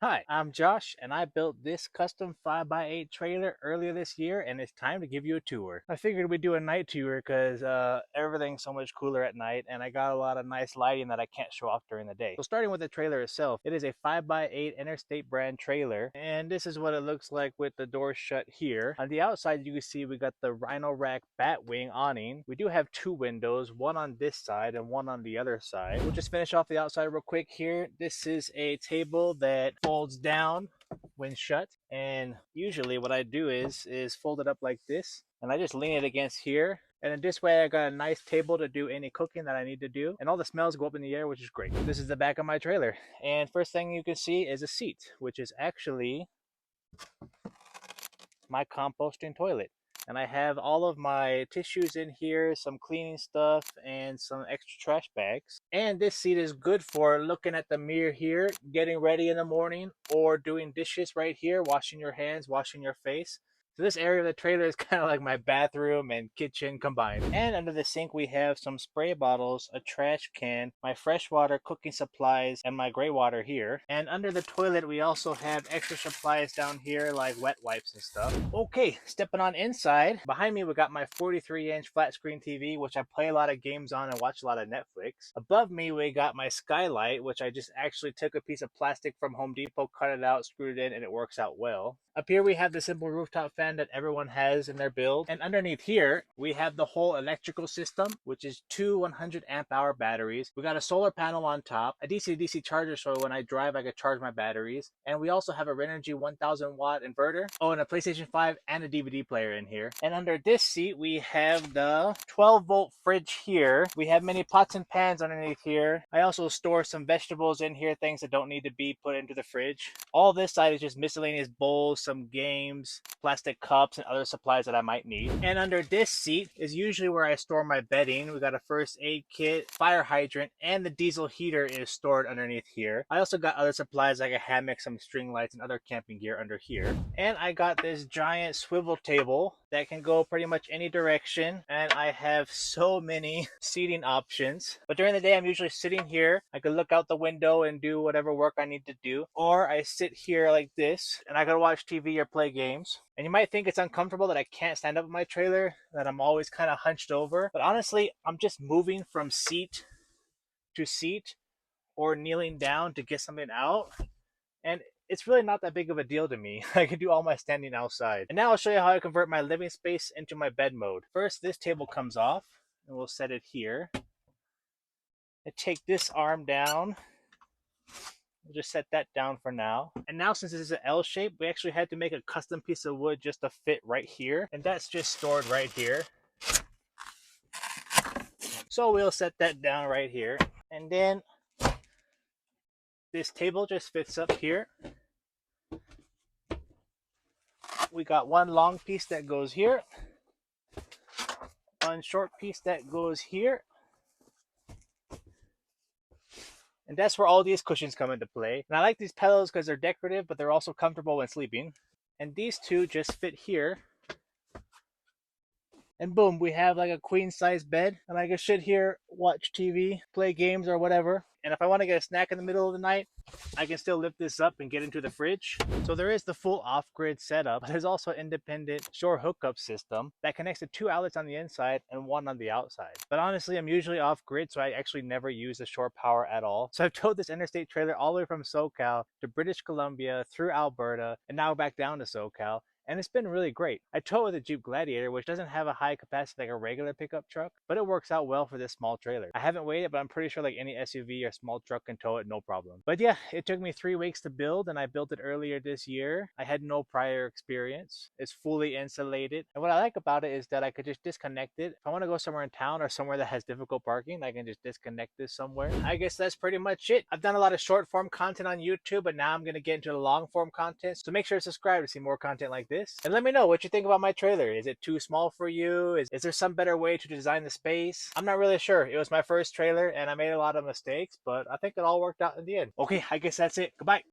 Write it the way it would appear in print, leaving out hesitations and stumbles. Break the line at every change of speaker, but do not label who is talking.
Hi, I'm Josh, and I built this custom 5x8 trailer earlier this year, and it's time to give you a tour. I figured we'd do a night tour because everything's so much cooler at night, and I got a lot of nice lighting that I can't show off during the day. So starting with the trailer itself, it is a 5x8 Interstate brand trailer, and this is what it looks like with the door shut here. On the outside, you can see we got the Rhino Rack Batwing awning. We do have two windows, one on this side and one on the other side. We'll just finish off the outside real quick here. This is a table that folds down when shut, and usually what I do is fold it up like this, and I just lean it against here, and in this way I got a nice table to do any cooking that I need to do, and all the smells go up in the air, which is great. This is the back of my trailer, and first thing you can see is a seat, which is actually my composting toilet. And I have all of my tissues in here, some cleaning stuff, and some extra trash bags. And this seat is good for looking at the mirror here, getting ready in the morning, or doing dishes right here, washing your hands, washing your face. So this area of the trailer is kind of like my bathroom and kitchen combined. And under the sink we have some spray bottles, a trash can, my freshwater cooking supplies, and my gray water here. And under the toilet we also have extra supplies down here like wet wipes and stuff. Okay, stepping on inside. Behind me we got my 43-inch flat screen TV, which I play a lot of games on and watch a lot of Netflix. Above me we got my skylight, which I just actually took a piece of plastic from Home Depot, cut it out, screwed it in, and it works out well. Up here we have the simple rooftop fan that everyone has in their build. And underneath here, we have the whole electrical system, which is two 100 amp hour batteries. We got a solar panel on top, a DC to DC charger so when I drive I can charge my batteries. And we also have a Renogy 1000 watt inverter. Oh, and a PlayStation 5 and a DVD player in here. And under this seat, we have the 12 volt fridge here. We have many pots and pans underneath here. I also store some vegetables in here, things that don't need to be put into the fridge. All this side is just miscellaneous bowls, some games, plastic cups, and other supplies that I might need. And under this seat is usually where I store my bedding. We got a first aid kit, fire hydrant, and the diesel heater is stored underneath here. I also got other supplies like a hammock, some string lights, and other camping gear under here. And I got this giant swivel table that can go pretty much any direction, and I have so many seating options. But during the day I'm usually sitting here. I could look out the window and do whatever work I need to do, or I sit here like this and I could watch TV or play games. And you might think it's uncomfortable that I can't stand up in my trailer, that I'm always kind of hunched over, but honestly I'm just moving from seat to seat or kneeling down to get something out, and it's really not that big of a deal to me. I can do all my standing outside. And now I'll show you how I convert my living space into my bed mode. First, this table comes off, and we'll set it here. I take this arm down. We'll just set that down for now. And now since this is an L shape, we actually had to make a custom piece of wood just to fit right here. And that's just stored right here. So we'll set that down right here. And then this table just fits up here. We got one long piece that goes here, one short piece that goes here, and that's where all these cushions come into play. And I like these pillows because they're decorative, but they're also comfortable when sleeping. And these two just fit here. And boom, we have like a queen size bed, and I can sit here, watch TV, play games or whatever. And if I want to get a snack in the middle of the night, I can still lift this up and get into the fridge. So there is the full off-grid setup, but there's also an independent shore hookup system that connects to two outlets on the inside and one on the outside. But honestly, I'm usually off-grid, so I actually never use the shore power at all. So I've towed this interstate trailer all the way from SoCal to British Columbia, through Alberta, and now back down to SoCal. And it's been really great. I tow it with a Jeep Gladiator, which doesn't have a high capacity like a regular pickup truck, but it works out well for this small trailer. I haven't weighed it, but I'm pretty sure like any SUV or small truck can tow it no problem. But yeah, it took me 3 weeks to build, and I built it earlier this year. I had no prior experience. It's fully insulated. And what I like about it is that I could just disconnect it. If I want to go somewhere in town or somewhere that has difficult parking, I can just disconnect this somewhere. I guess that's pretty much it. I've done a lot of short form content on YouTube, but now I'm going to get into the long form content. So make sure to subscribe to see more content like this. And let me know what you think about my trailer. Is it too small for you? Is there some better way to design the space? I'm not really sure. It was my first trailer and I made a lot of mistakes, but I think it all worked out in the end. Okay, I guess that's it. Goodbye.